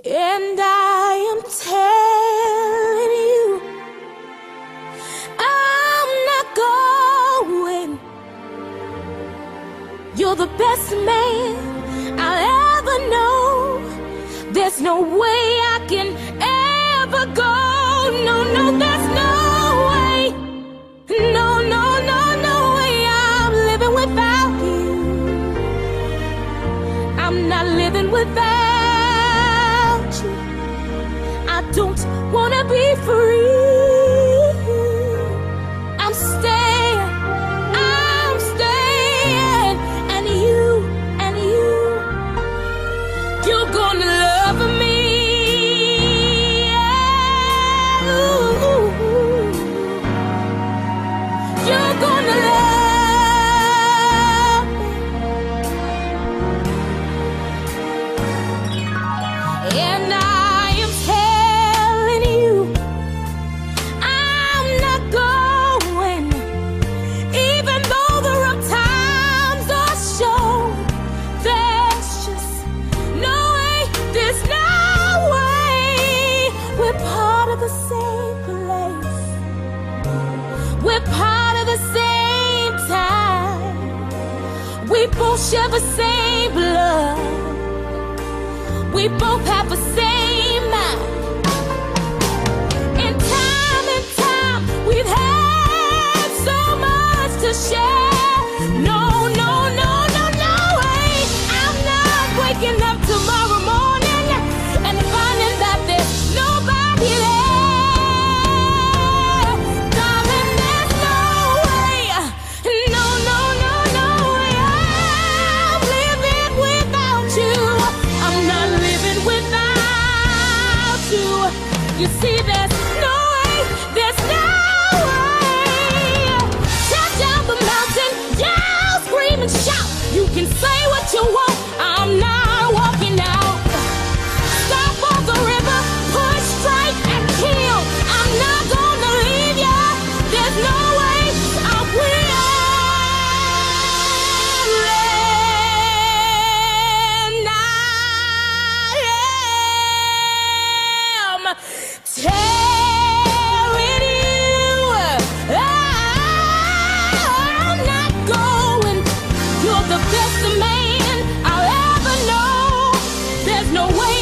And I am telling you, I'm not going. You're the best man I'll ever know. There's no way I can ever go. No, no, there's no way. No, no, no, no way I'm living without you. I'm not living without you. I don't wanna be free. I'm staying, and you're gonna love me. You're gonna love me. And I am telling you, I'm not going. Even though the rough times are shown, there's just no way, there's no way. We're part of the same place. We're part of the same time. We both share the same blood. We both have the same mind. In time, we've had so much to share. No, no, no, no, no way. I'm not waking up tomorrow morning and finding that there's nobody there. Darling, there's no way. No, no, no, no way. I'm living without you. I'm not living without you. You see, there's no way, there's no way. Shout down the mountain, yell, scream and shout. You can say what you want, I'm not walking out. Stop on the river, push, strike and kill. I'm not gonna leave ya. There's no way I will. And I am telling you, I'm not going. You're the best man I'll ever know. There's no way